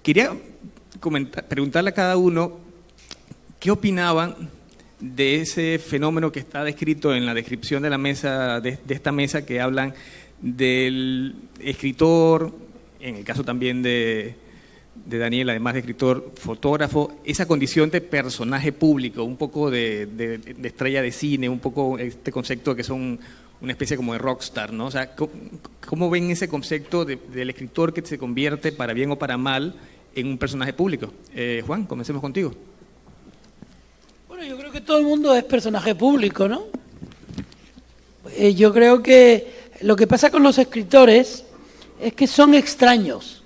Quería preguntarle a cada uno qué opinaban de ese fenómeno que está descrito en la descripción de la mesa, de esta mesa, que hablan del escritor, en el caso también de Daniel, además de escritor, fotógrafo, esa condición de personaje público, un poco de estrella de cine, un poco este concepto de que son una especie como de rockstar, ¿no? O sea, ¿cómo ven ese concepto del escritor que se convierte, para bien o para mal, en un personaje público? Juan, comencemos contigo. Bueno, yo creo que todo el mundo es personaje público, ¿no? Yo creo que lo que pasa con los escritores es que son extraños.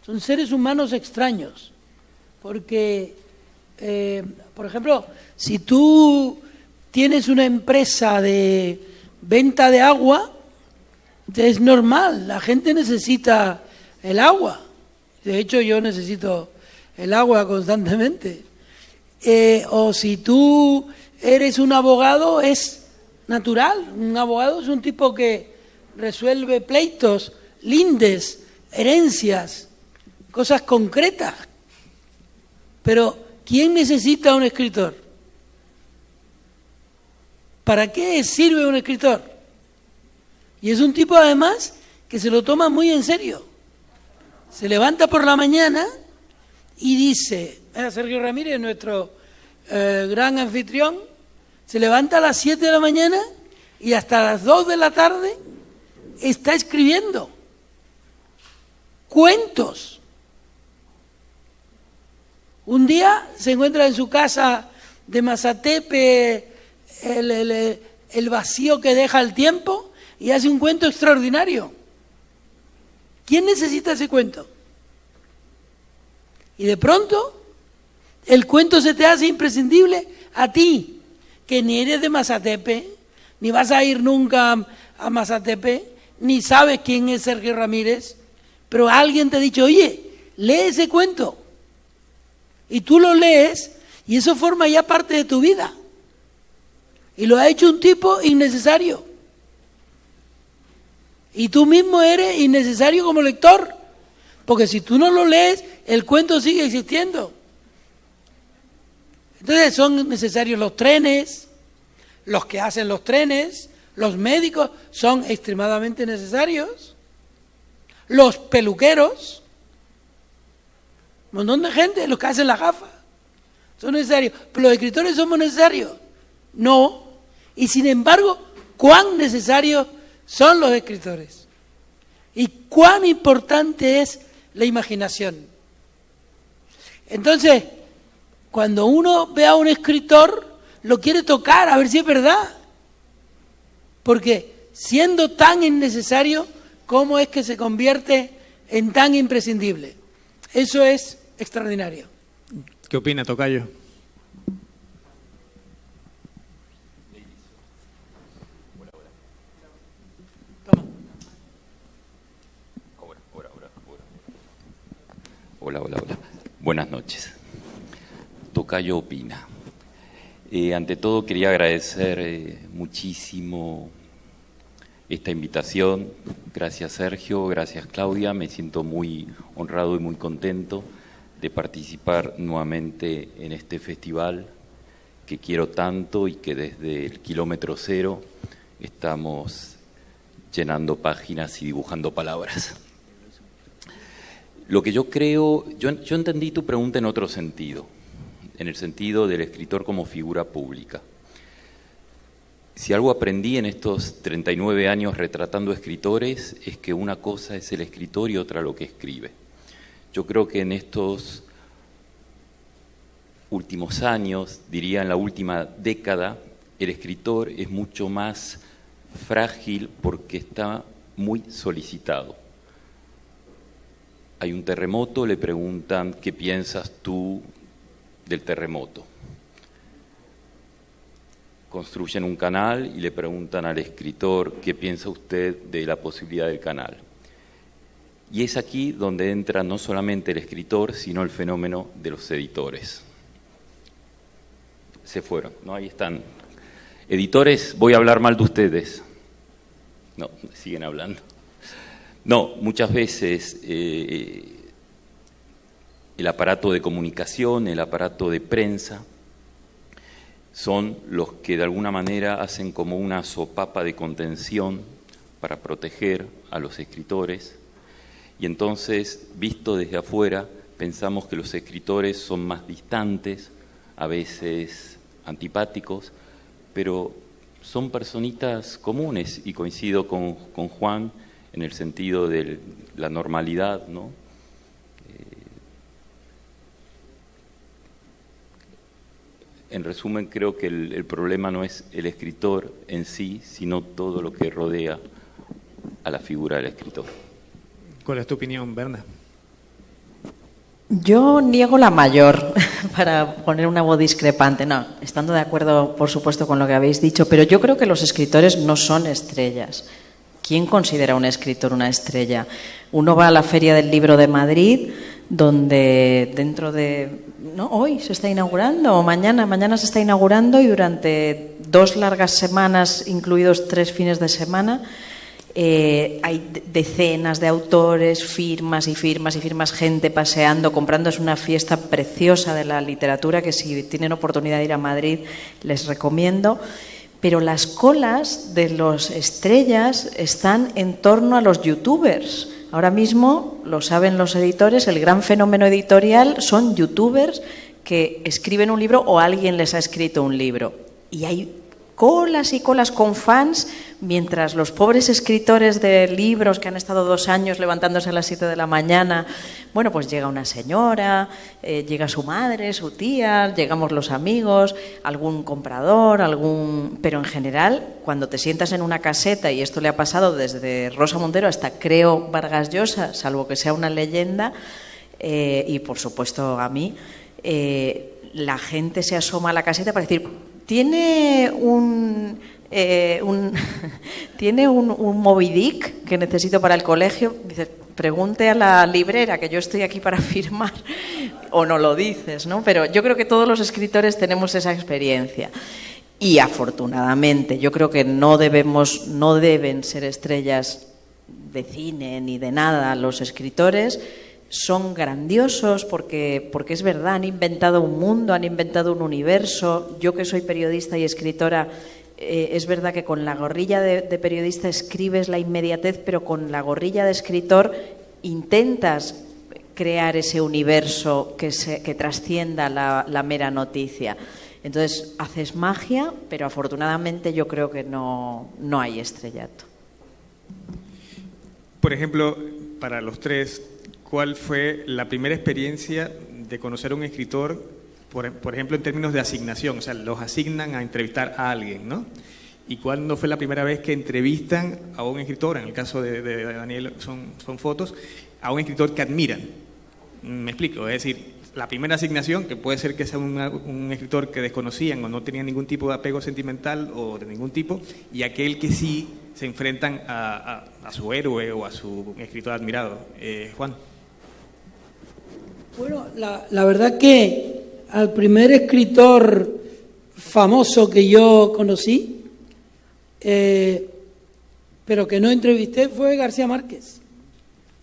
Son seres humanos extraños, porque, por ejemplo, si tú tienes una empresa de venta de agua, es normal, la gente necesita el agua. De hecho, yo necesito el agua constantemente. O si tú eres un abogado, es natural. Un abogado es un tipo que resuelve pleitos, lindes, herencias, cosas concretas. Pero, ¿quién necesita un escritor? ¿Para qué sirve un escritor? Y es un tipo, además, que se lo toma muy en serio. Se levanta por la mañana y dice, Sergio Ramírez, nuestro gran anfitrión, se levanta a las 7 de la mañana y hasta las 2 de la tarde está escribiendo cuentos. Un día se encuentra en su casa de Mazatepe el vacío que deja el tiempo y hace un cuento extraordinario. ¿Quién necesita ese cuento? Y de pronto el cuento se te hace imprescindible a ti, que ni eres de Mazatepe, ni vas a ir nunca a Mazatepe, ni sabes quién es Sergio Ramírez, pero alguien te ha dicho, oye, lee ese cuento. Y tú lo lees y eso forma ya parte de tu vida. Y lo ha hecho un tipo innecesario. Y tú mismo eres innecesario como lector, porque si tú no lo lees, el cuento sigue existiendo. Entonces son necesarios los trenes, los que hacen los trenes, los médicos son extremadamente necesarios, los peluqueros, un montón de gente, los que hacen las gafas, son necesarios. ¿Pero los escritores somos necesarios? No. Y sin embargo, ¿cuán necesarios son los escritores? ¿Y cuán importante es la imaginación? Entonces, cuando uno ve a un escritor, lo quiere tocar a ver si es verdad. Porque siendo tan innecesario, ¿cómo es que se convierte en tan imprescindible? Eso es extraordinario. ¿Qué opina, tocayo? Hola. Buenas noches. Tocayo opina. Ante todo quería agradecer muchísimo esta invitación. Gracias Sergio, gracias Claudia. Me siento muy honrado y muy contento de participar nuevamente en este festival que quiero tanto y que desde el kilómetro cero estamos llenando páginas y dibujando palabras. Lo que yo creo, yo entendí tu pregunta en otro sentido, en el sentido del escritor como figura pública. Si algo aprendí en estos 39 años retratando escritores es que una cosa es el escritor y otra lo que escribe. Yo creo que en estos últimos años, diría en la última década, el escritor es mucho más frágil porque está muy solicitado. Hay un terremoto, le preguntan ¿qué piensas tú del terremoto? Construyen un canal y le preguntan al escritor ¿qué piensa usted de la posibilidad del canal? Y es aquí donde entra no solamente el escritor, sino el fenómeno de los editores. Se fueron, ¿no? Ahí están. Editores, voy a hablar mal de ustedes. No, siguen hablando. No, muchas veces el aparato de comunicación, el aparato de prensa, son los que de alguna manera hacen como una sopapa de contención para proteger a los escritores, y entonces, visto desde afuera, pensamos que los escritores son más distantes, a veces antipáticos, pero son personitas comunes, y coincido con Juan en el sentido de la normalidad, ¿no? En resumen, creo que el problema no es el escritor en sí, sino todo lo que rodea a la figura del escritor. ¿Cuál es tu opinión, Berna? Yo niego la mayor, para poner una voz discrepante. No, estando de acuerdo, por supuesto, con lo que habéis dicho, pero yo creo que los escritores no son estrellas. ¿Quién considera un escritor una estrella? Uno va a la Feria del Libro de Madrid, donde dentro de... ¿no? Hoy se está inaugurando, o mañana se está inaugurando, y durante 2 largas semanas, incluidos 3 fines de semana, hay decenas de autores, firmas y firmas y firmas, gente paseando, comprando. Es una fiesta preciosa de la literatura que, si tienen oportunidad de ir a Madrid, les recomiendo. Pero las colas de los estrellas están en torno a los youtubers. Ahora mismo, lo saben los editores, el gran fenómeno editorial son youtubers que escriben un libro o alguien les ha escrito un libro. Y hay colas y colas con fans, mientras los pobres escritores de libros que han estado 2 años levantándose a las 7 de la mañana, bueno, pues llega una señora, llega su madre, su tía, llegamos los amigos, algún comprador, pero en general, cuando te sientas en una caseta, y esto le ha pasado desde Rosa Montero hasta, creo, Vargas Llosa, salvo que sea una leyenda, y por supuesto a mí, la gente se asoma a la caseta para decir: ¿tiene un Moby Dick que necesito para el colegio? Dices, pregunte a la librera, que yo estoy aquí para firmar, o no lo dices, ¿no? Pero yo creo que todos los escritores tenemos esa experiencia. Y afortunadamente, yo creo que no deben ser estrellas de cine ni de nada. Los escritores son grandiosos porque es verdad, han inventado un mundo, han inventado un universo. Yo, que soy periodista y escritora, es verdad que con la gorrilla de periodista escribes la inmediatez, pero con la gorrilla de escritor intentas crear ese universo que trascienda la mera noticia. Entonces, haces magia, pero afortunadamente yo creo que no hay estrellato. Por ejemplo, para los tres, ¿cuál fue la primera experiencia de conocer a un escritor, por ejemplo, en términos de asignación? O sea, los asignan a entrevistar a alguien, ¿no? ¿Y cuándo fue la primera vez que entrevistan a un escritor? En el caso de Daniel son fotos, a un escritor que admiran. Me explico, es decir, la primera asignación, que puede ser que sea un escritor que desconocían o no tenían ningún tipo de apego sentimental o de ningún tipo, y aquel que sí se enfrentan a su héroe o a su escritor admirado. Juan. Bueno, la verdad que al primer escritor famoso que yo conocí, pero que no entrevisté, fue García Márquez.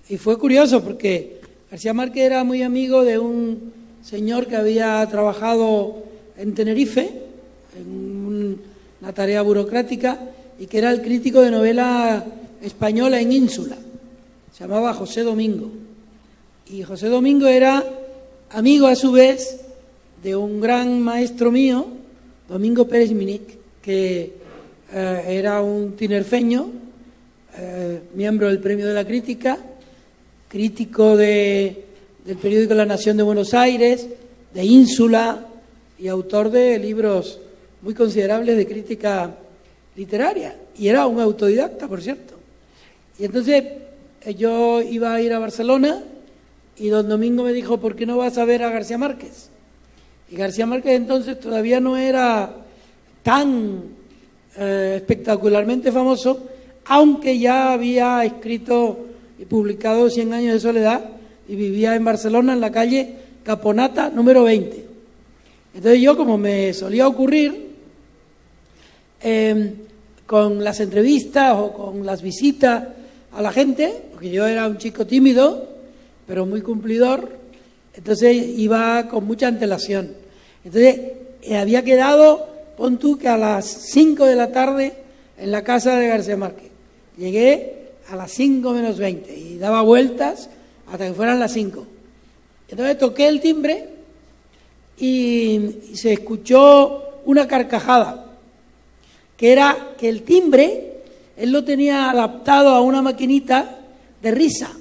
Y fue curioso porque García Márquez era muy amigo de un señor que había trabajado en Tenerife, en una tarea burocrática, y que era el crítico de novela española en Ínsula. Se llamaba José Domingo. Y José Domingo era amigo, a su vez, de un gran maestro mío, Domingo Pérez Minic, que era un tinerfeño, miembro del Premio de la Crítica, crítico del periódico La Nación de Buenos Aires, de Ínsula, y autor de libros muy considerables de crítica literaria. Y era un autodidacta, por cierto. Y entonces yo iba a ir a Barcelona y don Domingo me dijo: ¿por qué no vas a ver a García Márquez? Y García Márquez entonces todavía no era tan espectacularmente famoso, aunque ya había escrito y publicado 100 años de soledad, y vivía en Barcelona, en la calle Caponata número 20. Entonces yo, como me solía ocurrir, con las entrevistas o con las visitas a la gente, porque yo era un chico tímido pero muy cumplidor, Entonces iba con mucha antelación. Entonces había quedado, pon tú, que a las 5 de la tarde en la casa de García Márquez. Llegué a las 5 menos 20 y daba vueltas hasta que fueran las 5. Entonces toqué el timbre y se escuchó una carcajada, que era que el timbre él lo tenía adaptado a una maquinita de risa,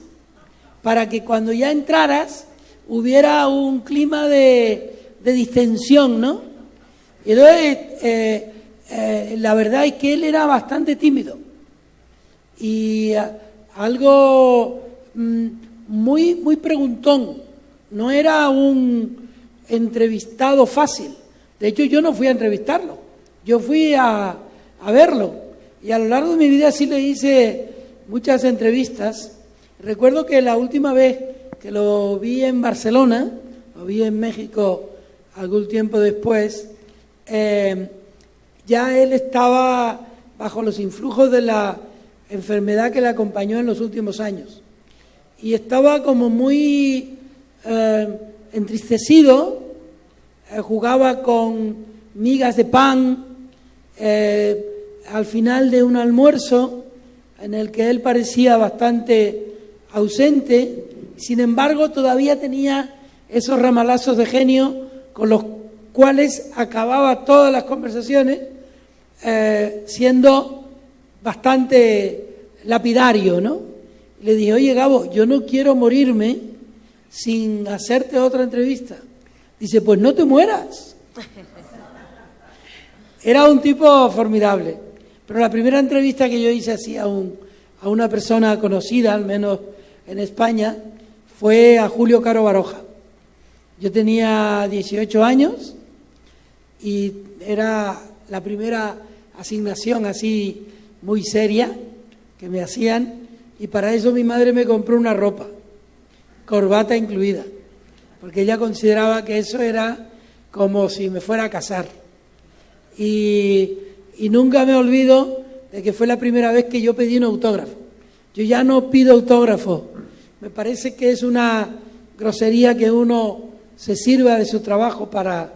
para que cuando ya entraras hubiera un clima de distensión, ¿no? Y entonces la verdad es que él era bastante tímido y algo muy, muy preguntón. No era un entrevistado fácil. De hecho, yo no fui a entrevistarlo, yo fui a verlo. Y a lo largo de mi vida sí le hice muchas entrevistas. Recuerdo que la última vez que lo vi en Barcelona, lo vi en México algún tiempo después, ya él estaba bajo los influjos de la enfermedad que le acompañó en los últimos años. Y estaba como muy entristecido, jugaba con migas de pan al final de un almuerzo en el que él parecía bastante ausente. Sin embargo, todavía tenía esos ramalazos de genio con los cuales acababa todas las conversaciones, siendo bastante lapidario, ¿no? Le dije, oye, Gabo, yo no quiero morirme sin hacerte otra entrevista. Dice, pues no te mueras. Era un tipo formidable. Pero la primera entrevista que yo hice así a una persona conocida, al menos en España, fue a Julio Caro Baroja. Yo tenía 18 años y era la primera asignación así muy seria que me hacían, y para eso mi madre me compró una ropa, corbata incluida, porque ella consideraba que eso era como si me fuera a casar. Y nunca me olvido de que fue la primera vez que yo pedí un autógrafo. Yo ya no pido autógrafo. Me parece que es una grosería que uno se sirva de su trabajo para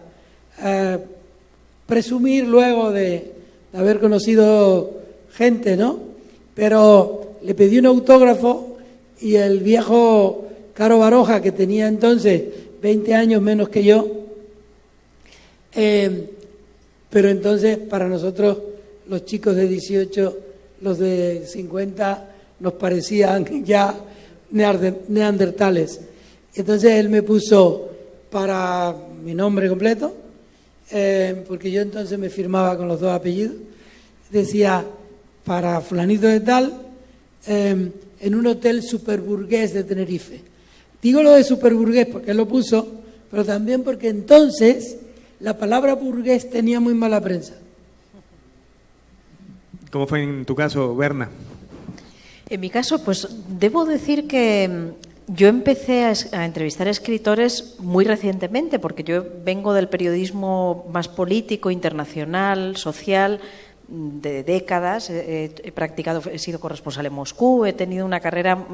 presumir luego de haber conocido gente, ¿no? Pero le pedí un autógrafo y el viejo Caro Baroja, que tenía entonces 20 años menos que yo, pero entonces para nosotros los chicos de 18, los de 50, nos parecían ya neandertales. Entonces él me puso para mi nombre completo, porque yo entonces me firmaba con los dos apellidos, decía para fulanito de tal, en un hotel superburgués de Tenerife. Digo lo de superburgués porque él lo puso, pero también porque entonces la palabra burgués tenía muy mala prensa. ¿Cómo fue en tu caso, Berna? En mi caso, pues debo decir que yo empecé a entrevistar a escritores muy recientemente, porque yo vengo del periodismo más político, internacional, social, de décadas. He sido corresponsal en Moscú, he tenido una carrera,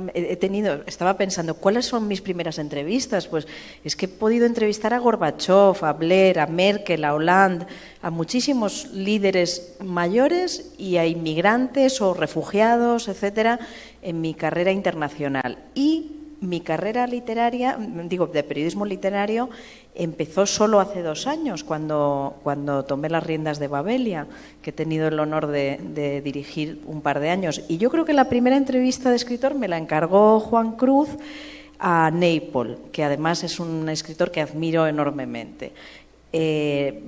estaba pensando, ¿cuáles son mis primeras entrevistas? Pues es que he podido entrevistar a Gorbachev, a Blair, a Merkel, a Hollande, a muchísimos líderes mayores y a inmigrantes o refugiados, etcétera, en mi carrera internacional. Y mi carrera literaria, digo, de periodismo literario, empezó solo hace 2 años, cuando tomé las riendas de Babelia, que he tenido el honor de dirigir un par de años. Y yo creo que la primera entrevista de escritor me la encargó Juan Cruz a Naipaul, que además es un escritor que admiro enormemente,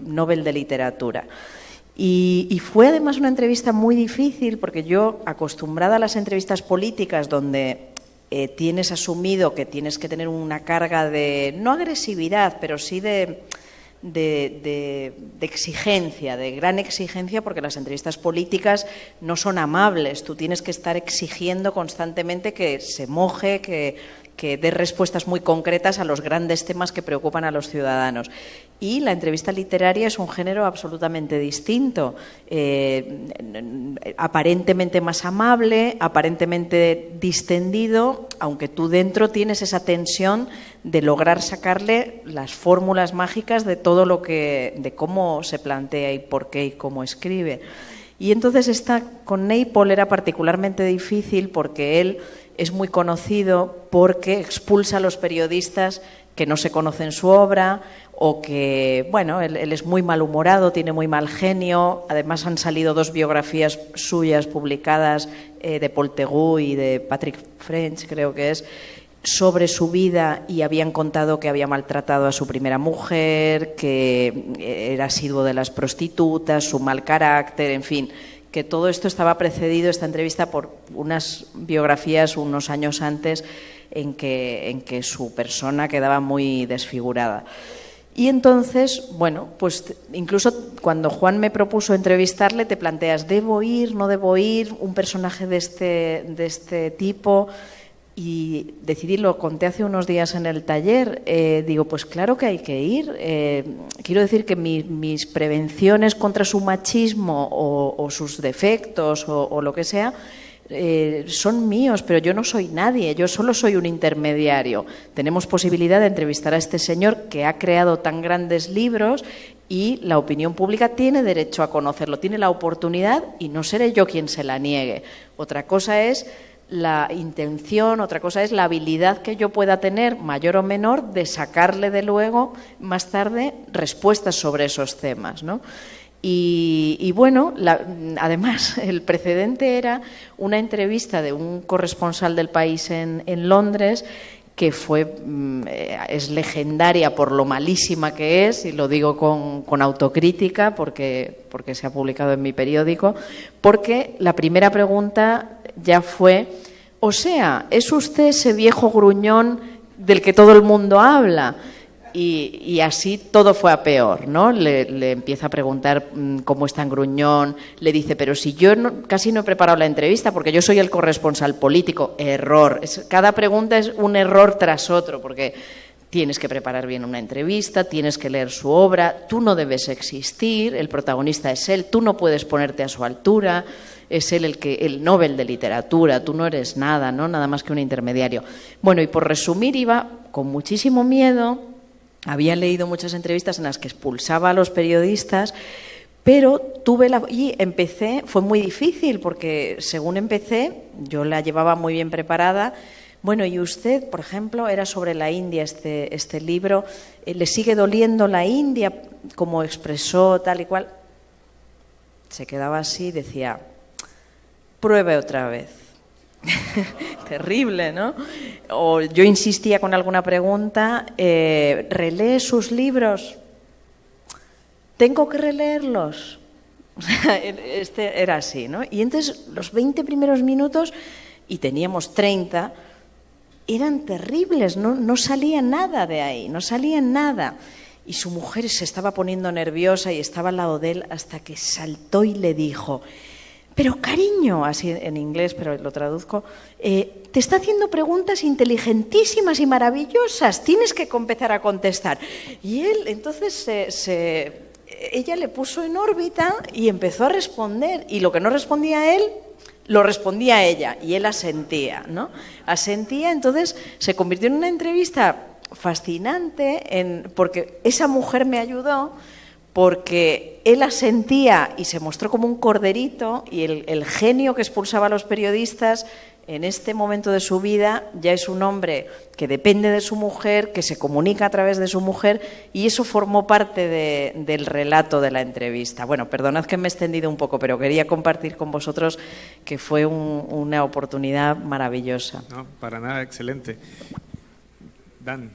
Nobel de Literatura. Y fue además una entrevista muy difícil, porque yo, acostumbrada a las entrevistas políticas donde tienes asumido que tienes que tener una carga de, no agresividad, pero sí de exigencia, de gran exigencia, porque las entrevistas políticas no son amables. Tú tienes que estar exigiendo constantemente que se moje, que que dé respuestas muy concretas a los grandes temas que preocupan a los ciudadanos. Y la entrevista literaria es un género absolutamente distinto, aparentemente más amable, aparentemente distendido, aunque tú dentro tienes esa tensión de lograr sacarle las fórmulas mágicas de todo lo que, de cómo se plantea y por qué y cómo escribe. Y entonces esta con Naipaul era particularmente difícil porque él es muy conocido porque expulsa a los periodistas que no se conocen su obra o que, bueno, él es muy malhumorado, tiene muy mal genio. Además han salido 2 biografías suyas publicadas, de Paul Theroux y de Patrick French, creo que es, sobre su vida, y habían contado que había maltratado a su primera mujer, que era asiduo de las prostitutas, su mal carácter, en fin, que todo esto estaba precedido, esta entrevista, por unas biografías unos años antes en que su persona quedaba muy desfigurada. Y entonces, bueno, pues incluso cuando Juan me propuso entrevistarle, te planteas, ¿debo ir, no debo ir? Un personaje de este tipo. Y decidí, lo conté hace unos días en el taller, digo, pues claro que hay que ir. Quiero decir que mis prevenciones contra su machismo o sus defectos o lo que sea son míos, pero yo no soy nadie, yo solo soy un intermediario. Tenemos posibilidad de entrevistar a este señor que ha creado tan grandes libros y la opinión pública tiene derecho a conocerlo, tiene la oportunidad y no seré yo quien se la niegue. Otra cosa es la intención, otra cosa es la habilidad que yo pueda tener, mayor o menor, de sacarle de luego, más tarde, respuestas sobre esos temas, ¿no? Y bueno, además, el precedente era una entrevista de un corresponsal del País en Londres, que es legendaria por lo malísima que es, y lo digo con autocrítica porque se ha publicado en mi periódico, porque la primera pregunta ya fue, o sea, ¿es usted ese viejo gruñón del que todo el mundo habla? Y así todo fue a peor, ¿no? Le empieza a preguntar cómo es tan gruñón, le dice, pero si yo casi no he preparado la entrevista porque yo soy el corresponsal político. Error. Cada pregunta es un error tras otro, porque tienes que preparar bien una entrevista, tienes que leer su obra, tú no debes existir, el protagonista es él, tú no puedes ponerte a su altura, es él el Nobel de literatura, tú no eres nada, ¿no? Nada más que un intermediario. Bueno, y por resumir, iba con muchísimo miedo. Había leído muchas entrevistas en las que expulsaba a los periodistas, pero y empecé, fue muy difícil porque según empecé, yo la llevaba muy bien preparada. Bueno, y usted, por ejemplo, era sobre la India este libro, ¿le sigue doliendo la India como expresó tal y cual? Se quedaba así, decía, pruebe otra vez. Terrible, ¿no? O yo insistía con alguna pregunta, ¿relee sus libros? ¿Tengo que releerlos? Era así, ¿no? Y entonces los 20 primeros minutos, y teníamos 30, eran terribles, no salía nada de ahí, no salía nada. Y su mujer se estaba poniendo nerviosa y estaba al lado de él hasta que saltó y le dijo, pero cariño, así en inglés, pero lo traduzco, te está haciendo preguntas inteligentísimas y maravillosas, tienes que empezar a contestar. Y él, entonces, ella le puso en órbita y empezó a responder, y lo que no respondía él, lo respondía ella, y él asentía, ¿no? Asentía, entonces se convirtió en una entrevista fascinante, porque esa mujer me ayudó, porque él asentía y se mostró como un corderito, y el genio que expulsaba a los periodistas en este momento de su vida ya es un hombre que depende de su mujer, que se comunica a través de su mujer, y eso formó parte del relato de la entrevista. Bueno, perdonad que me he extendido un poco, pero quería compartir con vosotros que fue una oportunidad maravillosa. No, para nada, excelente. Dan.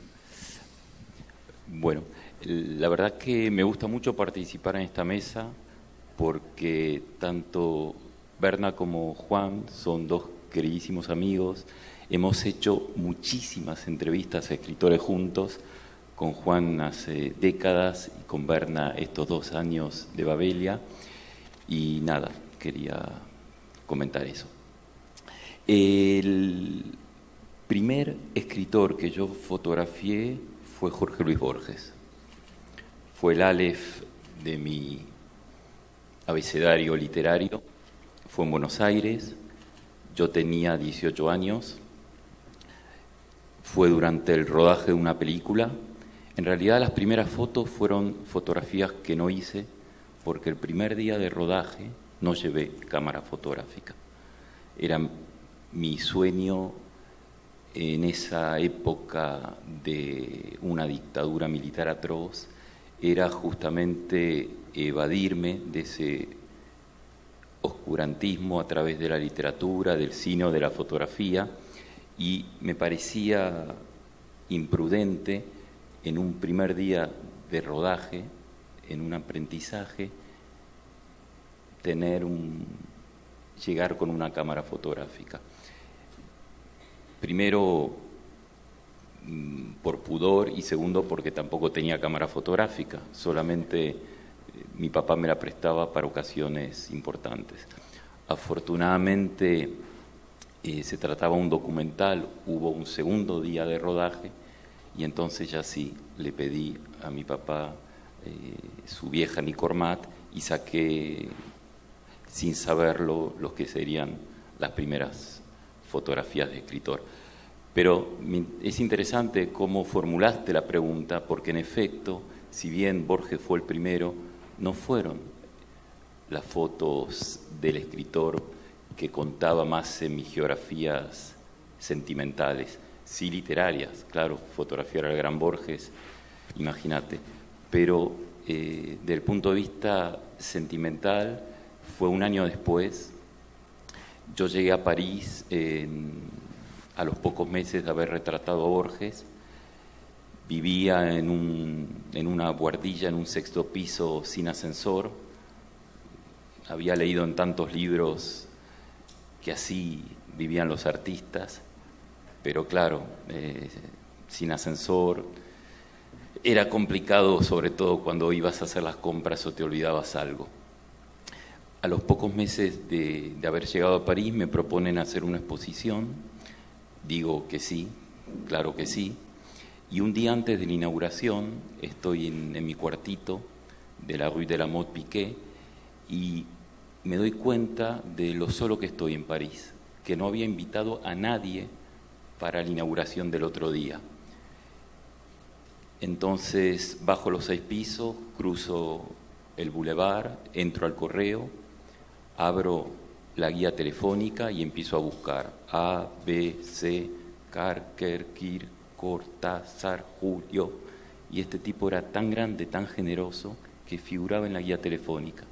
Bueno, la verdad que me gusta mucho participar en esta mesa porque tanto Berna como Juan son 2 queridísimos amigos. Hemos hecho muchísimas entrevistas a escritores juntos, con Juan hace décadas y con Berna estos 2 años de Babelia. Y nada, quería comentar eso. primer escritor que yo fotografié fue Jorge Luis Borges. Fue el Aleph de mi abecedario literario. Fue en Buenos Aires, yo tenía 18 años. Fue durante el rodaje de una película. En realidad las primeras fotos fueron fotografías que no hice, porque el primer día de rodaje no llevé cámara fotográfica. Era mi sueño en esa época de una dictadura militar atroz, era justamente evadirme de ese oscurantismo a través de la literatura, del cine o de la fotografía, y me parecía imprudente en un primer día de rodaje, en un aprendizaje, llegar con una cámara fotográfica. Primero por pudor y segundo porque tampoco tenía cámara fotográfica, solamente mi papá me la prestaba para ocasiones importantes. Afortunadamente se trataba de un documental, hubo un segundo día de rodaje y entonces ya sí le pedí a mi papá su vieja Nicormat y saqué sin saberlo los que serían las primeras fotografías de escritor. Pero es interesante cómo formulaste la pregunta, porque en efecto, si bien Borges fue el primero, no fueron las fotos del escritor que contaba más en mis geografías sentimentales, sí literarias, claro, fotografiar al gran Borges, imagínate, pero desde el punto de vista sentimental fue un año después. Yo llegué a París a los pocos meses de haber retratado a Borges. Vivía en una buhardilla, en un sexto piso sin ascensor. Había leído en tantos libros que así vivían los artistas, pero claro, sin ascensor. Era complicado, sobre todo cuando ibas a hacer las compras o te olvidabas algo. A los pocos meses de haber llegado a París me proponen hacer una exposición. Digo que sí, claro que sí. Y un día antes de la inauguración estoy en mi cuartito de la Rue de la Motte Piquet y me doy cuenta de lo solo que estoy en París, que no había invitado a nadie para la inauguración del otro día. Entonces bajo los 6 pisos, cruzo el boulevard, entro al correo, abro la guía telefónica y empiezo a buscar A, B, C, Carker, Kir, Cortázar, Julio. Y este tipo era tan grande, tan generoso, que figuraba en la guía telefónica.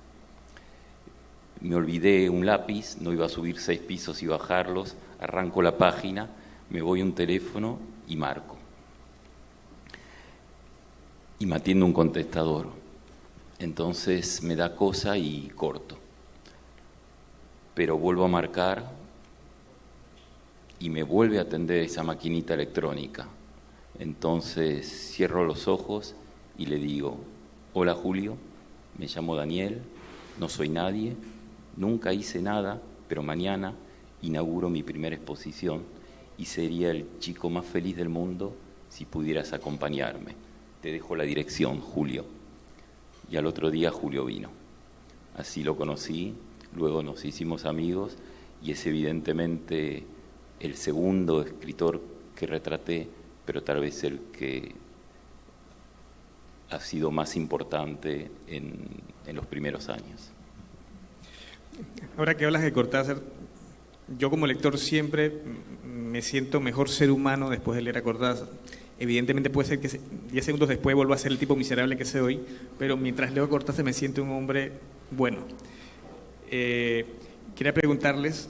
Me olvidé un lápiz, no iba a subir 6 pisos y bajarlos, arranco la página, me voy a un teléfono y marco. Y me atiende un contestador. Entonces me da cosa y corto. Pero vuelvo a marcar y me vuelve a atender esa maquinita electrónica. Entonces cierro los ojos y le digo: hola Julio, me llamo Daniel, no soy nadie, nunca hice nada, pero mañana inauguro mi primera exposición y sería el chico más feliz del mundo si pudieras acompañarme. Te dejo la dirección, Julio. Y al otro día Julio vino. Así lo conocí, luego nos hicimos amigos y es evidentemente el segundo escritor que retraté, pero tal vez el que ha sido más importante en los primeros años. Ahora que hablas de Cortázar, yo como lector siempre me siento mejor ser humano después de leer a Cortázar. Evidentemente puede ser que 10 segundos después vuelva a ser el tipo miserable que soy hoy, pero mientras leo a Cortázar me siento un hombre bueno. Quería preguntarles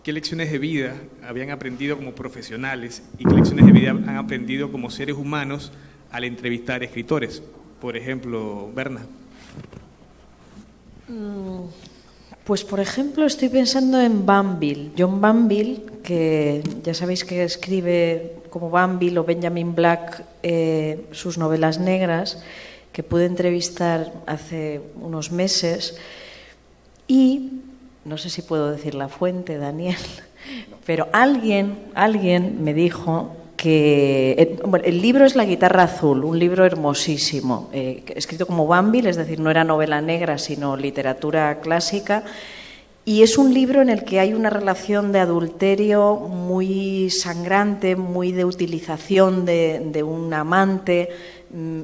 qué lecciones de vida habían aprendido como profesionales y qué lecciones de vida han aprendido como seres humanos al entrevistar escritores. Por ejemplo, Berna. Pues, por ejemplo, estoy pensando en Banville, John Banville, que ya sabéis que escribe como Banville o Benjamin Black sus novelas negras, que pude entrevistar hace unos meses. Y, no sé si puedo decir la fuente, Daniel, Pero alguien me dijo que el libro es La guitarra azul, un libro hermosísimo, escrito como Banville, es decir, no era novela negra, sino literatura clásica, y es un libro en el que hay una relación de adulterio muy sangrante, muy de utilización de un amante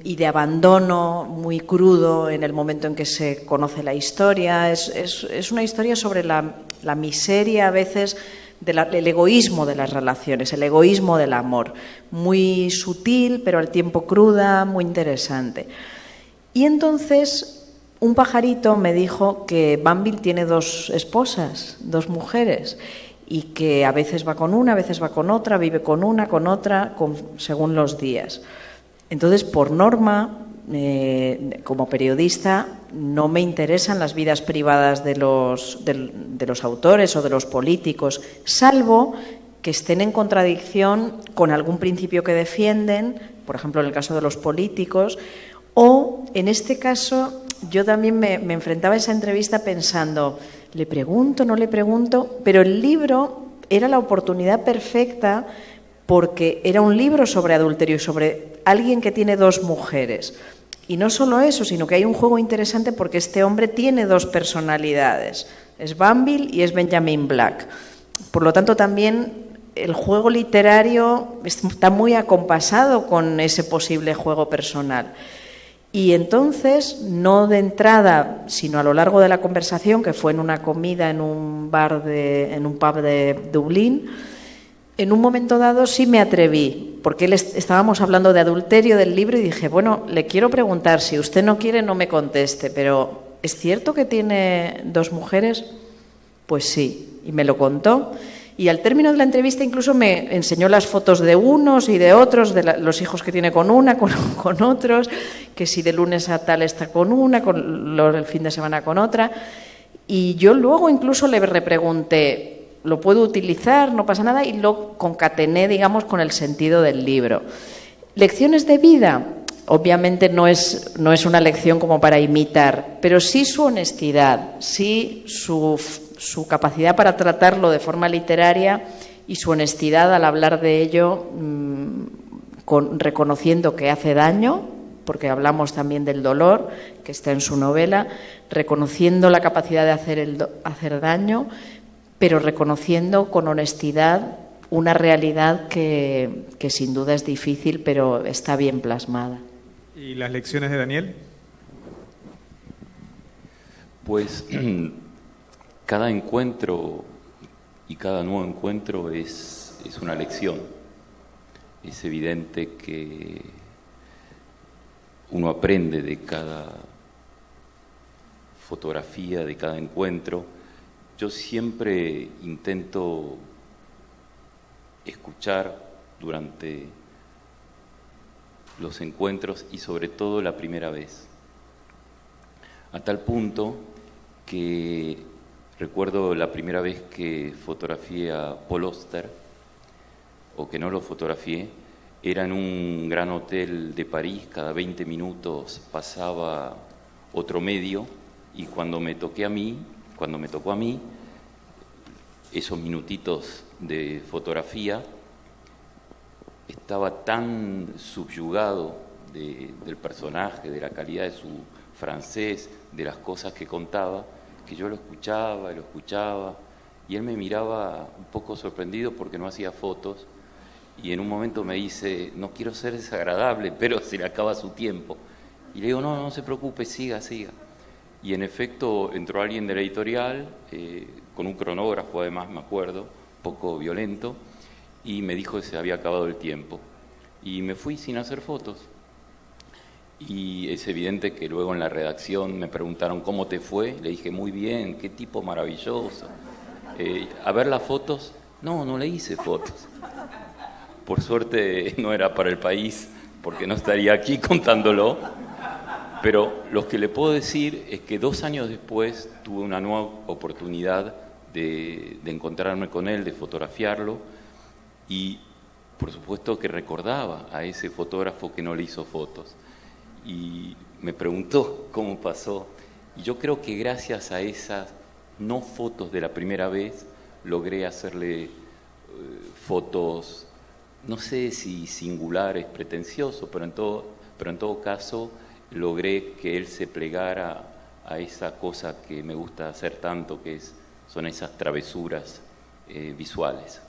y de abandono muy crudo en el momento en que se conoce la historia. Es una historia sobre la miseria a veces del egoísmo de las relaciones, el egoísmo del amor, muy sutil pero al tiempo cruda, muy interesante. Y entonces un pajarito me dijo que Banville tiene 2 esposas, 2 mujeres, y que a veces va con una, a veces va con otra, vive con una, con otra, según los días. Entonces, por norma, como periodista, no me interesan las vidas privadas de los autores o de los políticos, salvo que estén en contradicción con algún principio que defienden, por ejemplo, en el caso de los políticos, o, en este caso, yo también me enfrentaba a esa entrevista pensando, ¿le pregunto, no le pregunto? Pero el libro era la oportunidad perfecta porque era un libro sobre adulterio y sobre alguien que tiene 2 mujeres. Y no solo eso, sino que hay un juego interesante porque este hombre tiene 2 personalidades. Es Banville y es Benjamin Black. Por lo tanto, también el juego literario está muy acompasado con ese posible juego personal. Y entonces, no de entrada, sino a lo largo de la conversación, que fue en una comida en un pub de Dublín, en un momento dado sí me atreví, porque estábamos hablando de adulterio del libro y dije, bueno, le quiero preguntar, si usted no quiere no me conteste, pero ¿es cierto que tiene 2 mujeres? Pues sí, y me lo contó. Y al término de la entrevista incluso me enseñó las fotos de unos y de otros, de los hijos que tiene con una, con otros, que si de lunes a tal está con una, el fin de semana con otra. Y yo luego incluso le repregunté, ¿lo puedo utilizar? No pasa nada, y lo concatené, digamos, con el sentido del libro. ¿Lecciones de vida? Obviamente no es una lección como para imitar, pero sí su honestidad, sí su capacidad para tratarlo de forma literaria y su honestidad al hablar de ello, reconociendo que hace daño, porque hablamos también del dolor que está en su novela, reconociendo la capacidad de hacer daño, pero reconociendo con honestidad una realidad que sin duda es difícil, pero está bien plasmada. ¿Y las lecciones de Daniel? Pues cada encuentro y cada nuevo encuentro es una lección. Es evidente que uno aprende de cada fotografía, de cada encuentro. Yo siempre intento escuchar durante los encuentros y sobre todo la primera vez. A tal punto que recuerdo la primera vez que fotografié a Paul Auster, o que no lo fotografié, era en un gran hotel de París, cada 20 minutos pasaba otro medio, y cuando me tocó a mí, esos minutitos de fotografía, estaba tan subyugado del personaje, de la calidad de su francés, de las cosas que contaba, que yo lo escuchaba, y él me miraba un poco sorprendido porque no hacía fotos, y en un momento me dice, no quiero ser desagradable, pero se le acaba su tiempo. Y le digo, no se preocupe, siga. Y en efecto entró alguien de la editorial, con un cronógrafo además, me acuerdo, un poco violento, y me dijo que se había acabado el tiempo. Y me fui sin hacer fotos. Y es evidente que luego en la redacción me preguntaron cómo te fue. Le dije, muy bien, qué tipo maravilloso. A ver las fotos. No le hice fotos. Por suerte no era para El País, porque no estaría aquí contándolo. Pero lo que le puedo decir es que 2 años después tuve una nueva oportunidad de encontrarme con él, de fotografiarlo, y por supuesto que recordaba a ese fotógrafo que no le hizo fotos. Y me preguntó cómo pasó. Y yo creo que gracias a esas no fotos de la primera vez logré hacerle fotos, no sé si singulares, pretencioso, pero en todo caso logré que él se plegara a esa cosa que me gusta hacer tanto, son esas travesuras visuales.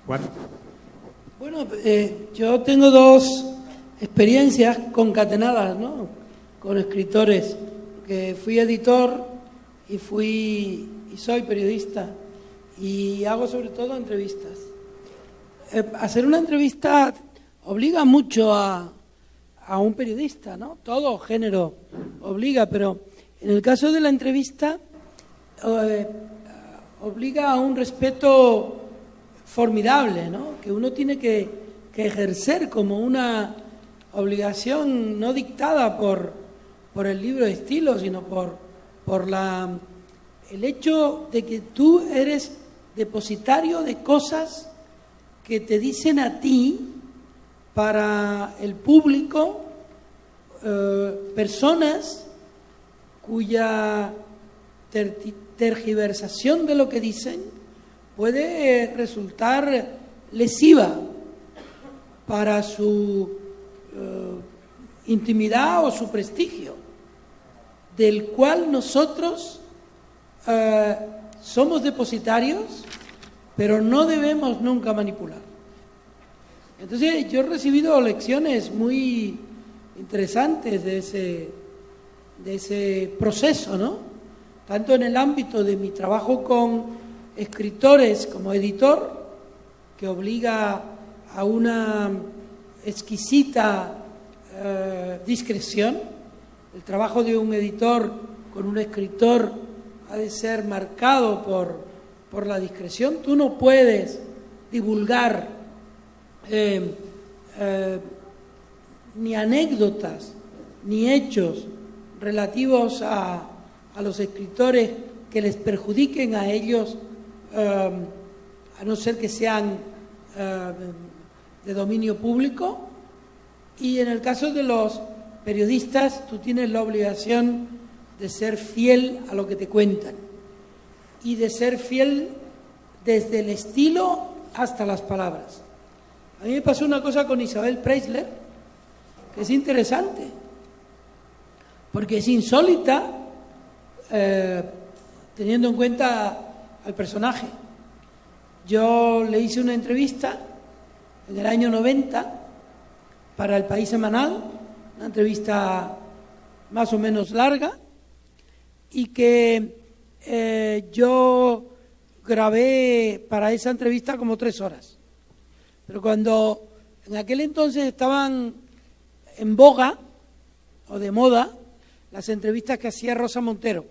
Juan. Bueno, yo tengo dos experiencias concatenadas, ¿no?, con escritores, que fui editor y soy periodista y hago sobre todo entrevistas. Hacer una entrevista obliga mucho a un periodista, ¿no? Todo género obliga, pero en el caso de la entrevista obliga a un respeto formidable, ¿no?, que uno tiene que ejercer como una obligación no dictada por el libro de estilo, sino por el hecho de que tú eres depositario de cosas que te dicen a ti, para el público, personas cuya tergiversación de lo que dicen puede resultar lesiva para su intimidad o su prestigio, del cual nosotros somos depositarios, pero no debemos nunca manipular. Entonces yo he recibido lecciones muy interesantes de ese proceso, ¿no?, tanto en el ámbito de mi trabajo con escritores como editor, que obliga a una exquisita discreción. El trabajo de un editor con un escritor ha de ser marcado por la discreción. Tú no puedes divulgar ni anécdotas ni hechos relativos a los escritores que les perjudiquen a ellos, a no ser que sean de dominio público. Y en el caso de los periodistas, tú tienes la obligación de ser fiel a lo que te cuentan y de ser fiel desde el estilo hasta las palabras. A mí me pasó una cosa con Isabel Preisler que es interesante, porque es insólita, teniendo en cuenta al personaje. Yo le hice una entrevista en el año 90 para El País Semanal, una entrevista más o menos larga, y que yo grabé para esa entrevista como 3 horas. Pero cuando en aquel entonces estaban en boga o de moda las entrevistas que hacía Rosa Montero,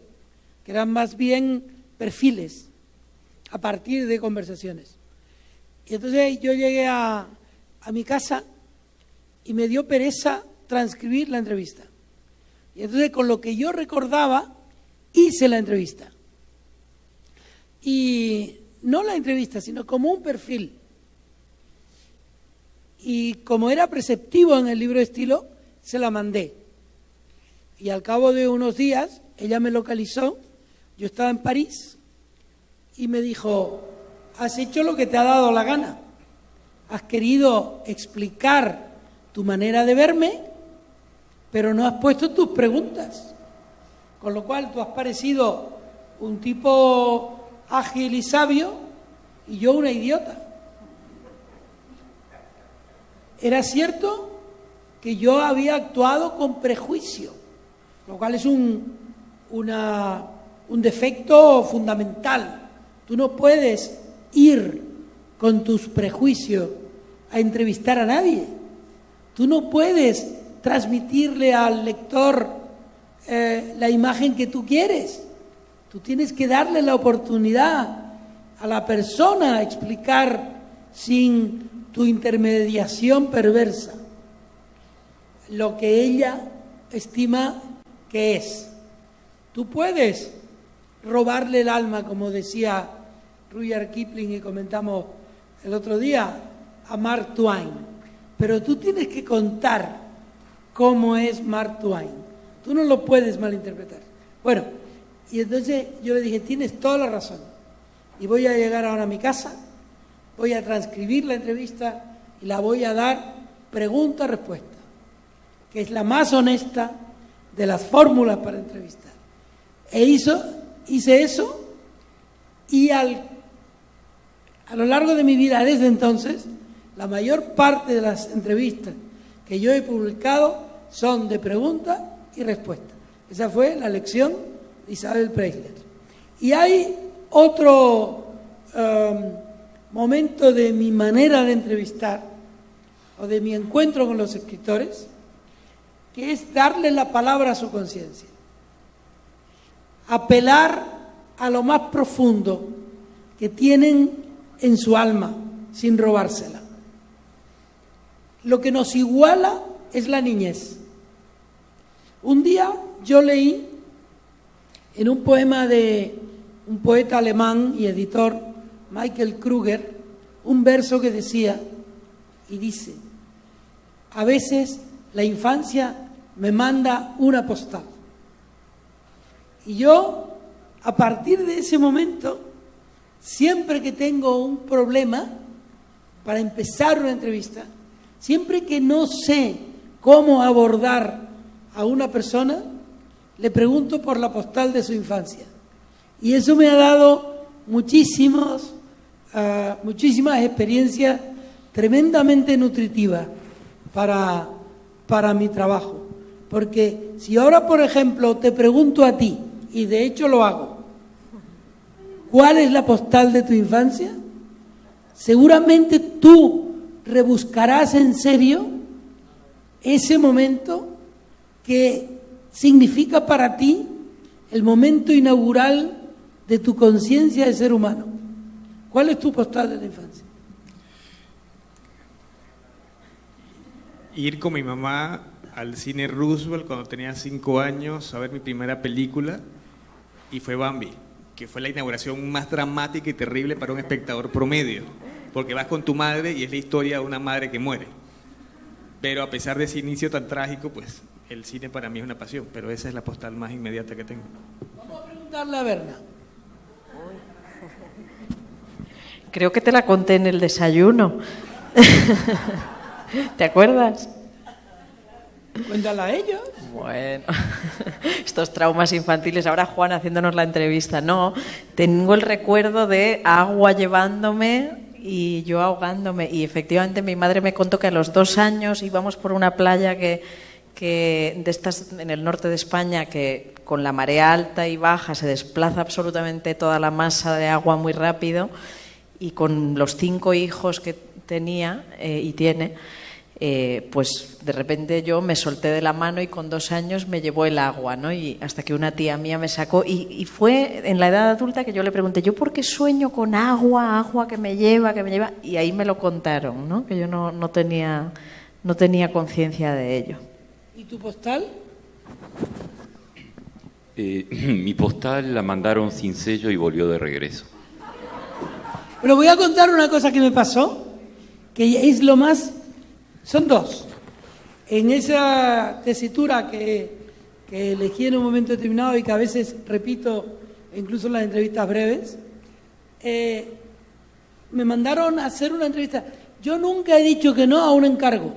que eran más bien perfiles a partir de conversaciones. Y entonces yo llegué a mi casa y me dio pereza transcribir la entrevista. Y entonces, con lo que yo recordaba, hice la entrevista. Y no la entrevista, sino como un perfil. Y como era preceptivo en el libro de estilo, se la mandé. Y al cabo de unos días, ella me localizó. Yo estaba en París y me dijo: has hecho lo que te ha dado la gana. Has querido explicar tu manera de verme, pero no has puesto tus preguntas. Con lo cual tú has parecido un tipo ágil y sabio y yo una idiota. Era cierto que yo había actuado con prejuicio, lo cual es un defecto fundamental. Tú no puedes ir con tus prejuicios a entrevistar a nadie. Tú no puedes transmitirle al lector la imagen que tú quieres. Tú tienes que darle la oportunidad a la persona a explicar sin tu intermediación perversa lo que ella estima que es. Tú puedes robarle el alma, como decía Rudyard Kipling y comentamos el otro día, a Mark Twain, pero tú tienes que contar cómo es Mark Twain. Tú no lo puedes malinterpretar. Bueno, y entonces yo le dije: tienes toda la razón, y voy a llegar ahora a mi casa voy a transcribir la entrevista y la voy a dar pregunta-respuesta, que es la más honesta de las fórmulas para entrevistar. Hice eso y a lo largo de mi vida, desde entonces, la mayor parte de las entrevistas que yo he publicado son de pregunta y respuesta. Esa fue la lección de Isabel Preisler. Y hay otro momento de mi manera de entrevistar o de mi encuentro con los escritores, que es darle la palabra a su conciencia, apelar a lo más profundo que tienen en su alma sin robársela. Lo que nos iguala es la niñez. Un día yo leí en un poema de un poeta alemán y editor, Michael Kruger, un verso que decía y dice: a veces la infancia me manda una postal. Y yo, a partir de ese momento, siempre que tengo un problema para empezar una entrevista, siempre que no sé cómo abordar a una persona, le pregunto por la postal de su infancia. Y eso me ha dado muchísimas experiencias tremendamente nutritivas para mi trabajo. Porque si ahora, por ejemplo, te pregunto a ti, y de hecho lo hago, ¿cuál es la postal de tu infancia? Seguramente tú rebuscarás en serio ese momento que significa para ti el momento inaugural de tu conciencia de ser humano. ¿Cuál es tu postal de la infancia? Ir con mi mamá al cine Roosevelt cuando tenía 5 años a ver mi primera película, y fue Bambi, que fue la inauguración más dramática y terrible para un espectador promedio, porque vas con tu madre y es la historia de una madre que muere. Pero a pesar de ese inicio tan trágico, pues el cine para mí es una pasión, pero esa es la postal más inmediata que tengo. Vamos a preguntarle a Berna. Creo que te la conté en el desayuno. ¿Te acuerdas? Cuéntala a ellos. Bueno, estos traumas infantiles. Ahora Juan haciéndonos la entrevista. No, tengo el recuerdo de agua llevándome y yo ahogándome. Y efectivamente mi madre me contó que a los 2 años íbamos por una playa que de estas en el norte de España, que con la marea alta y baja se desplaza absolutamente toda la masa de agua muy rápido, y con los 5 hijos que tenía y tiene, pues de repente yo me solté de la mano y con 2 años me llevó el agua, ¿no? Y hasta que una tía mía me sacó, y fue en la edad adulta que yo le pregunté: ¿yo por qué sueño con agua que me lleva? Y ahí me lo contaron, ¿no? Que yo no tenía conciencia de ello. ¿Y tu postal? Mi postal la mandaron sin sello y volvió de regreso. Pero voy a contar una cosa que me pasó, que es lo más... Son 2. En esa tesitura que elegí en un momento determinado y que a veces repito, incluso en las entrevistas breves, me mandaron a hacer una entrevista. Yo nunca he dicho que no a un encargo.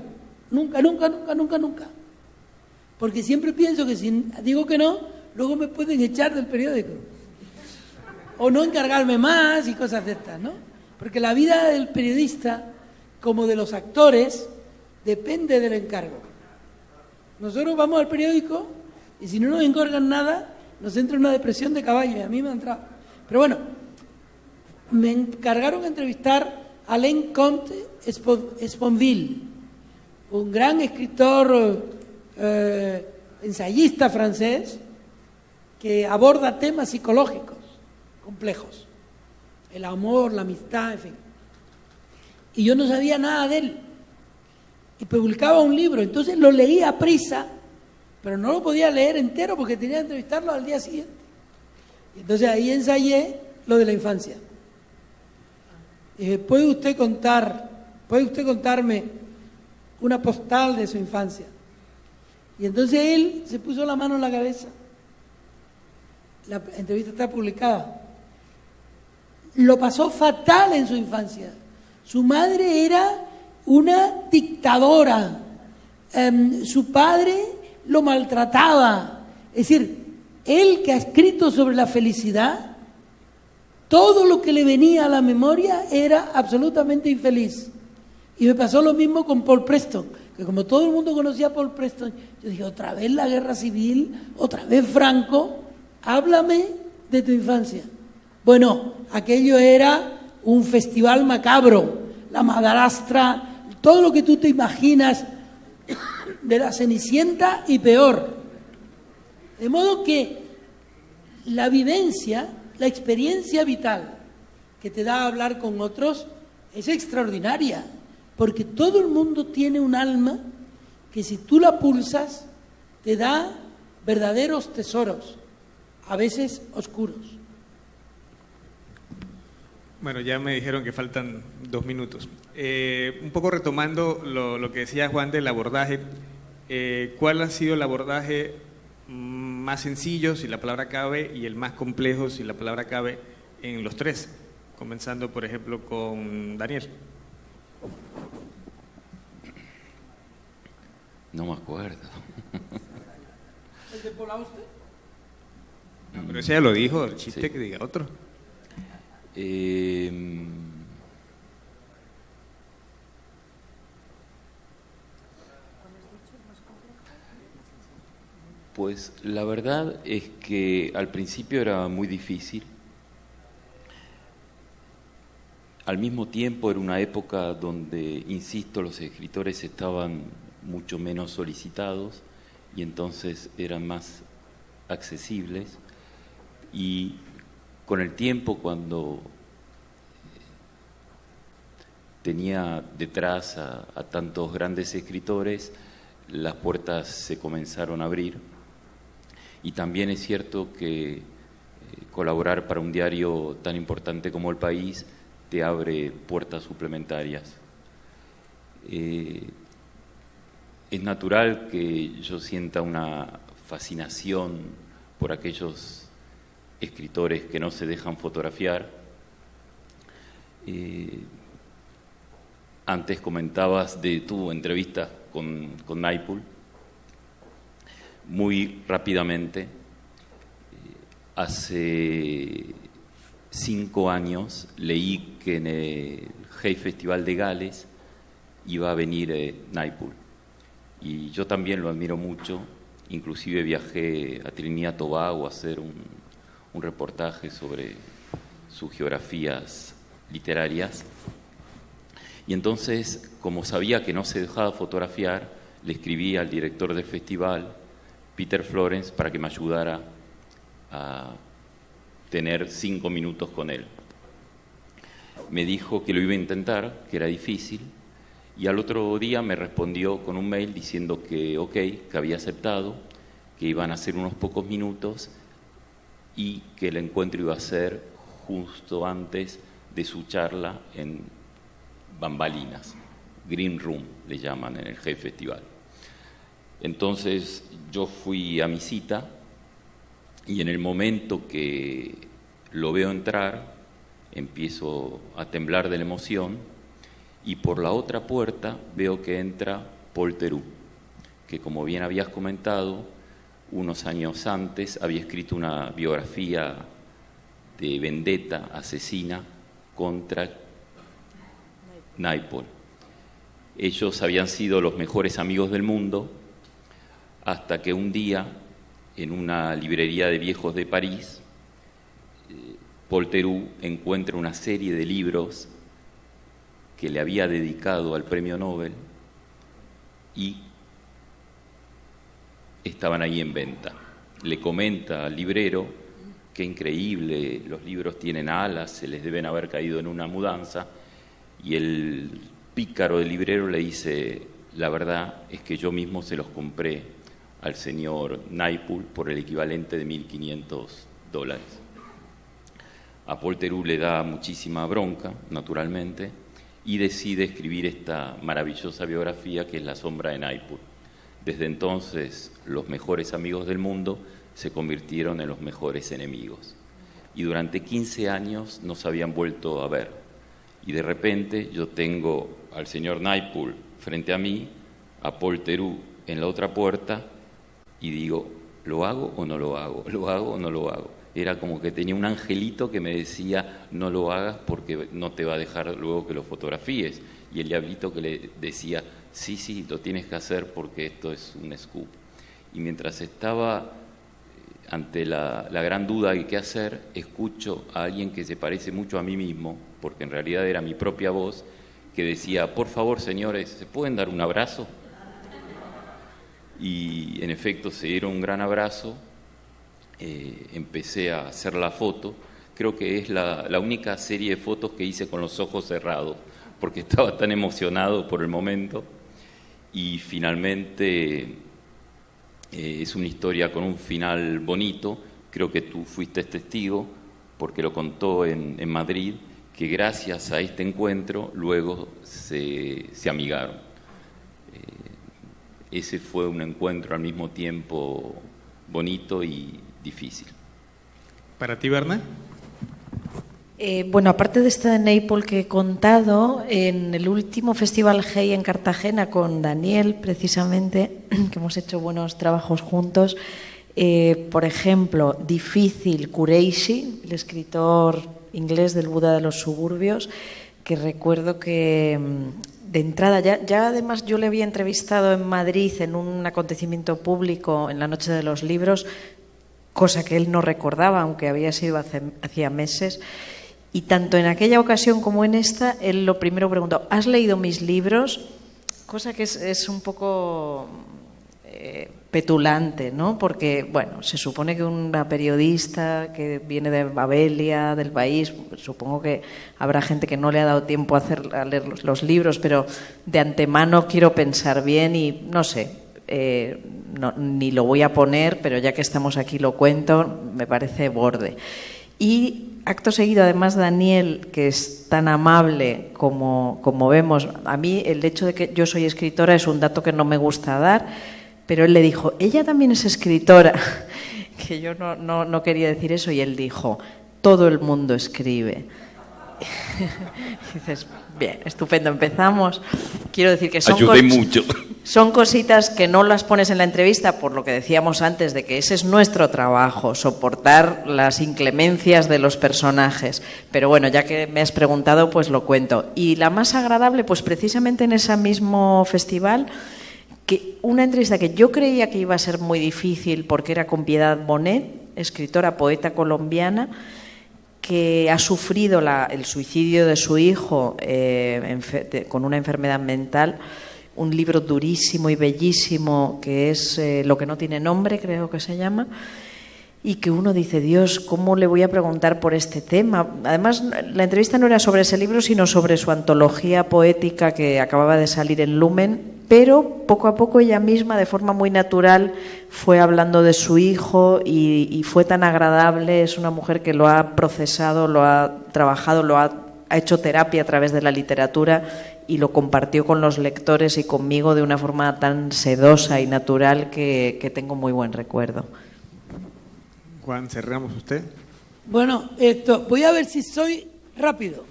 Nunca. Porque siempre pienso que si digo que no, luego me pueden echar del periódico. O no encargarme más y cosas de estas, ¿no? Porque la vida del periodista, como de los actores, depende del encargo. Nosotros vamos al periódico y si no nos encargan nada, nos entra una depresión de caballo, y a mí me ha entrado. Pero bueno, me encargaron entrevistar a Alain Comte Sponville, un gran escritor, ensayista francés, que aborda temas psicológicos complejos, el amor, la amistad, en fin. Y yo no sabía nada de él. Y publicaba un libro, entonces lo leía a prisa, pero no lo podía leer entero porque tenía que entrevistarlo al día siguiente. Y entonces ahí ensayé lo de la infancia. Y dije: ¿puede usted contarme una postal de su infancia? Y entonces él se puso la mano en la cabeza. La entrevista está publicada. Lo pasó fatal en su infancia, Su madre era una dictadora. Su padre lo maltrataba. Es decir, él que ha escrito sobre la felicidad, todo lo que le venía a la memoria era absolutamente infeliz. Y me pasó lo mismo con Paul Preston, que como todo el mundo conocía a Paul Preston, yo dije, otra vez la guerra civil, otra vez Franco, háblame de tu infancia. Bueno, aquello era un festival macabro, la madrastra, todo lo que tú te imaginas de la Cenicienta y peor. De modo que la vivencia, la experiencia vital que te da a hablar con otros es extraordinaria, porque todo el mundo tiene un alma que si tú la pulsas te da verdaderos tesoros, a veces oscuros. Bueno, ya me dijeron que faltan 2 minutos. Un poco retomando lo que decía Juan del abordaje, ¿cuál ha sido el abordaje más sencillo, si la palabra cabe, y el más complejo, si la palabra cabe, en los tres? Comenzando, por ejemplo, con Daniel. No me acuerdo. ¿El de Paul Auster? No, pero ese ya lo dijo, el chiste sí. Que diga otro. Pues la verdad es que al principio era muy difícil. Al mismo tiempo era una época donde, insisto, los escritores estaban mucho menos solicitados y entonces eran más accesibles. Y con el tiempo, cuando tenía detrás a tantos grandes escritores, las puertas se comenzaron a abrir. Y también es cierto que colaborar para un diario tan importante como El País te abre puertas suplementarias. Es natural que yo sienta una fascinación por aquellos escritores que no se dejan fotografiar. Antes comentabas de tu entrevista con Naipaul. Muy rápidamente, hace 5 años leí que en el Hay Festival de Gales iba a venir Naipaul. Y yo también lo admiro mucho, inclusive viajé a Trinidad y Tobago a hacer un reportaje sobre sus geografías literarias. Y entonces, como sabía que no se dejaba fotografiar, le escribí al director del festival, Peter Florence, para que me ayudara a tener 5 minutos con él. Me dijo que lo iba a intentar, que era difícil, y al otro día me respondió con un mail diciendo que ok, que había aceptado, que iban a ser unos pocos minutos y que el encuentro iba a ser justo antes de su charla en Bambalinas, Green Room le llaman en el Hay Festival. Entonces yo fui a mi cita y en el momento que lo veo entrar empiezo a temblar de la emoción y por la otra puerta veo que entra Paul Theroux, que como bien habías comentado, unos años antes había escrito una biografía de vendetta asesina contra Naipaul. Ellos habían sido los mejores amigos del mundo hasta que un día, en una librería de viejos de París, Paul Theroux encuentra una serie de libros que le había dedicado al premio Nobel y estaban ahí en venta. Le comenta al librero, qué increíble, los libros tienen alas, se les deben haber caído en una mudanza, y el pícaro del librero le dice, la verdad es que yo mismo se los compré al señor Naipaul por el equivalente de $1.500. A Paul Theroux le da muchísima bronca, naturalmente, y decide escribir esta maravillosa biografía que es La sombra de Naipaul. Desde entonces, los mejores amigos del mundo se convirtieron en los mejores enemigos. Y durante 15 años no se habían vuelto a ver. Y de repente yo tengo al señor Naipaul frente a mí, a Paul Theroux en la otra puerta, y digo, ¿lo hago o no lo hago? ¿Lo hago o no lo hago? Era como que tenía un angelito que me decía, no lo hagas porque no te va a dejar luego que lo fotografíes. Y el diablito que le decía, sí, lo tienes que hacer porque esto es un scoop. Y mientras estaba ante la gran duda de qué hacer, escucho a alguien que se parece mucho a mí mismo, porque en realidad era mi propia voz, que decía, por favor, señores, ¿se pueden dar un abrazo? Y en efecto se dieron un gran abrazo, empecé a hacer la foto, creo que es la única serie de fotos que hice con los ojos cerrados, porque estaba tan emocionado por el momento, y finalmente es una historia con un final bonito, creo que tú fuiste testigo, porque lo contó en Madrid, que gracias a este encuentro luego se amigaron. Ese fue un encuentro al mismo tiempo bonito y difícil. ¿Para ti, Berna? Bueno, aparte de esta de Naipaul que he contado, en el último Festival Hey en Cartagena con Daniel, precisamente, que hemos hecho buenos trabajos juntos, por ejemplo, Difícil, Qureshi, el escritor inglés del Buda de los suburbios, que recuerdo que de entrada, ya además yo le había entrevistado en Madrid en un acontecimiento público en la Noche de los Libros, cosa que él no recordaba, aunque había sido hacía meses. Y tanto en aquella ocasión como en esta, él lo primero preguntó, ¿has leído mis libros? Cosa que es un poco petulante, ¿no? Porque, bueno, se supone que una periodista que viene de Babelia, del país, supongo que habrá gente que no le ha dado tiempo a leer los libros, pero de antemano quiero pensar bien y, no sé, ni lo voy a poner, pero ya que estamos aquí lo cuento, me parece borde. Y acto seguido, además, Daniel, que es tan amable como vemos, a mí el hecho de que yo soy escritora es un dato que no me gusta dar, pero él le dijo, ella también es escritora, que yo no quería decir eso, y él dijo, todo el mundo escribe. Y dices, bien, estupendo, empezamos. Quiero decir que son cositas que no las pones en la entrevista por lo que decíamos antes de que ese es nuestro trabajo, soportar las inclemencias de los personajes. Pero bueno, ya que me has preguntado, pues lo cuento. Y la más agradable, pues precisamente en ese mismo festival, que una entrevista que yo creía que iba a ser muy difícil porque era con Piedad Bonet, escritora, poeta colombiana, que ha sufrido el suicidio de su hijo con una enfermedad mental, un libro durísimo y bellísimo que es Lo que no tiene nombre, creo que se llama, y que uno dice, Dios, ¿cómo le voy a preguntar por este tema? Además, la entrevista no era sobre ese libro, sino sobre su antología poética que acababa de salir en Lumen, pero poco a poco ella misma, de forma muy natural, fue hablando de su hijo y fue tan agradable. Es una mujer que lo ha procesado, lo ha trabajado, ha hecho terapia a través de la literatura y lo compartió con los lectores y conmigo de una forma tan sedosa y natural que tengo muy buen recuerdo. Juan, cerramos usted. Bueno, voy a ver si soy rápido,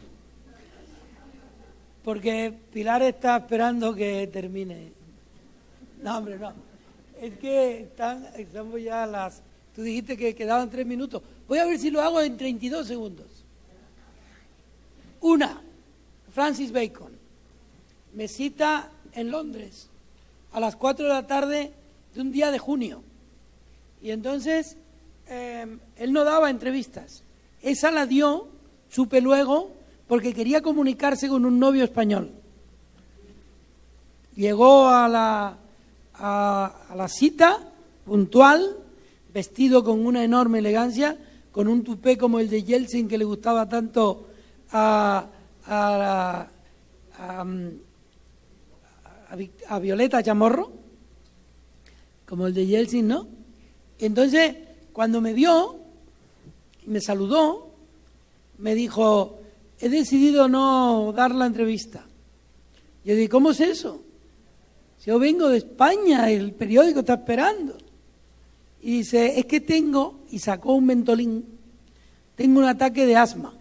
porque Pilar está esperando que termine. No, hombre, no. Es que estamos ya a las... Tú dijiste que quedaban 3 minutos. Voy a ver si lo hago en 32 segundos. Francis Bacon me cita en Londres a las 4 de la tarde de un día de junio. Y entonces él no daba entrevistas. Esa la dio, supe luego, porque quería comunicarse con un novio español. Llegó a la cita puntual, vestido con una enorme elegancia, con un tupé como el de Yeltsin que le gustaba tanto a Violeta Chamorro, como el de Yeltsin, ¿no? Entonces, cuando me vio y me saludó, me dijo, he decidido no dar la entrevista. Yo dije, ¿cómo es eso? Yo vengo de España, el periódico está esperando. Y dice, es que y sacó un Mentolín, tengo un ataque de asma.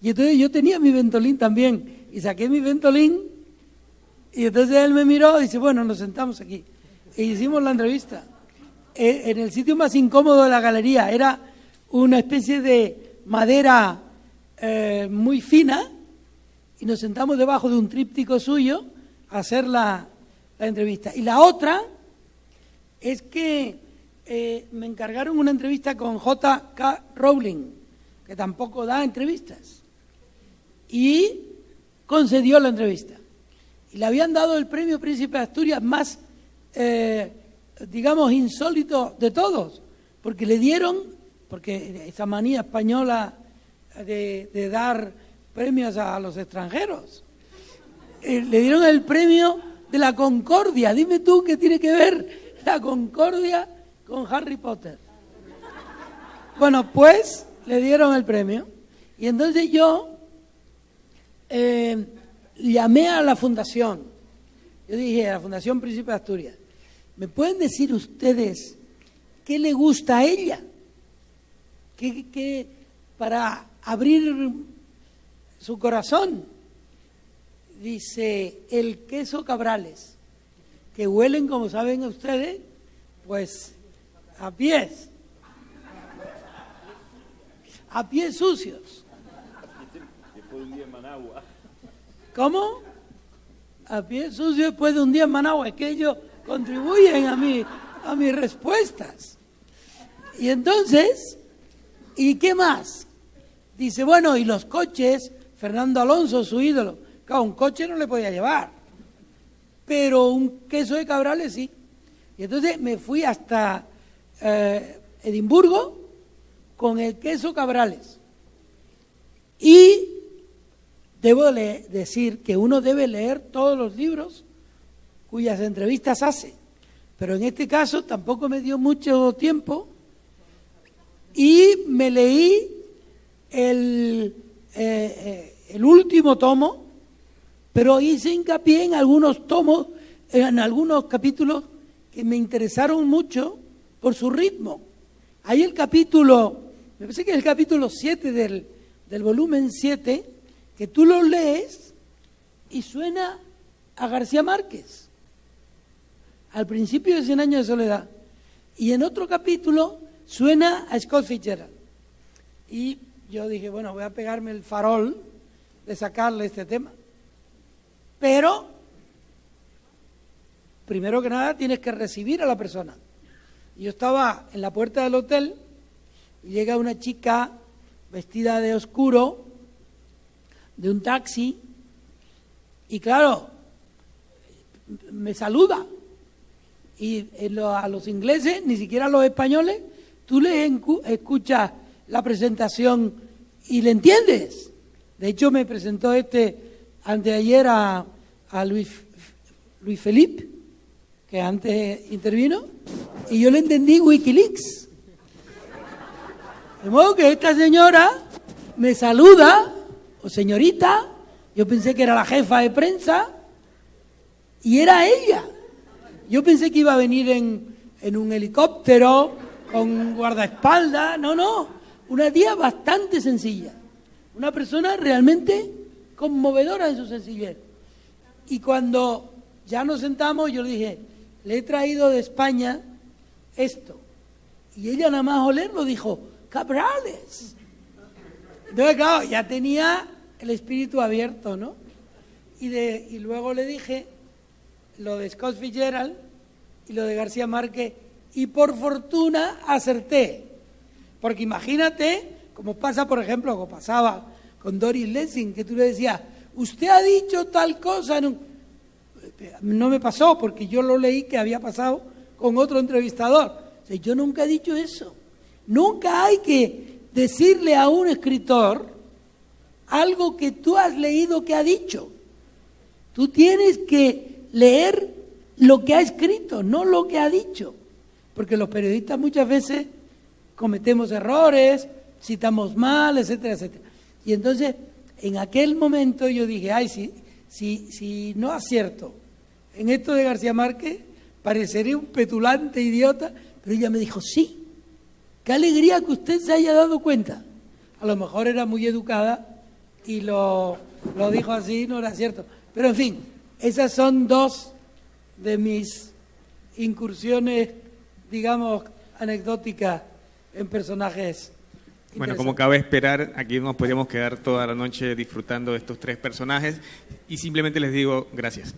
Y entonces yo tenía mi Ventolin también, y saqué mi Ventolin, y entonces él me miró y dice, bueno, nos sentamos aquí. E hicimos la entrevista. En el sitio más incómodo de la galería, era una especie de madera muy fina, y nos sentamos debajo de un tríptico suyo a hacer la entrevista. Y la otra es que me encargaron una entrevista con J.K. Rowling, que tampoco da entrevistas, y concedió la entrevista. Y le habían dado el premio Príncipe de Asturias más, digamos, insólito de todos, porque le dieron, porque esa manía española de dar premios a los extranjeros, le dieron el premio de la Concordia. Dime tú qué tiene que ver la Concordia con Harry Potter. Bueno, pues le dieron el premio, y entonces yo llamé a la fundación. Yo dije a la Fundación Príncipe de Asturias, ¿me pueden decir ustedes qué le gusta a ella? ¿Qué para abrir su corazón? Dice, el queso Cabrales, que huelen, como saben ustedes, pues a pies sucios. Después de un día en Managua. ¿Cómo? A pies sucios después de un día en Managua. Es que ellos contribuyen a mis respuestas. Y entonces, ¿y qué más? Dice, bueno, y los coches, Fernando Alonso, su ídolo. Claro, un coche no le podía llevar, pero un queso de Cabrales sí. Y entonces me fui hasta Edimburgo con el queso Cabrales. Y debo decir que uno debe leer todos los libros cuyas entrevistas hace, pero en este caso tampoco me dio mucho tiempo y me leí el último tomo, pero hice hincapié en algunos tomos, en algunos capítulos que me interesaron mucho por su ritmo. Hay el capítulo, me parece que es el capítulo 7 del volumen 7, que tú lo lees y suena a García Márquez, al principio de 100 años de soledad. Y en otro capítulo suena a Scott Fitzgerald. Y yo dije, bueno, voy a pegarme el farol de sacarle este tema. Pero, primero que nada, tienes que recibir a la persona. Yo estaba en la puerta del hotel y llega una chica vestida de oscuro, de un taxi, y claro, me saluda. Y a los ingleses, ni siquiera a los españoles, tú les escuchas la presentación y le entiendes. De hecho, me presentó anteayer a Luis Felipe, que antes intervino, y yo le entendí Wikileaks. De modo que esta señora me saluda, o señorita, yo pensé que era la jefa de prensa, y era ella. Yo pensé que iba a venir en un helicóptero, con guardaespaldas, no, una tía bastante sencilla, una persona realmente conmovedora en su sencillez. Y cuando ya nos sentamos, yo le dije, le he traído de España esto. Y ella nada más olerlo dijo, Cabrales. Entonces, claro, ya tenía el espíritu abierto, ¿no? Y luego le dije lo de Scott Fitzgerald y lo de García Márquez, y por fortuna acerté. Porque imagínate, como pasa, por ejemplo, como pasaba con Doris Lessing, que tú le decías, usted ha dicho tal cosa. No me pasó, porque yo lo leí que había pasado con otro entrevistador. O sea, yo nunca he dicho eso. Nunca hay que decirle a un escritor algo que tú has leído que ha dicho. Tú tienes que leer lo que ha escrito, no lo que ha dicho. Porque los periodistas muchas veces cometemos errores, citamos mal, etcétera, etcétera. Y entonces, en aquel momento yo dije, ay, si no acierto en esto de García Márquez, pareceré un petulante idiota. Pero ella me dijo, sí, qué alegría que usted se haya dado cuenta. A lo mejor era muy educada y lo dijo así, no era cierto. Pero en fin, esas son dos de mis incursiones, digamos, anecdóticas en personajes. Bueno, como cabe esperar, aquí nos podríamos quedar toda la noche disfrutando de estos tres personajes y simplemente les digo gracias.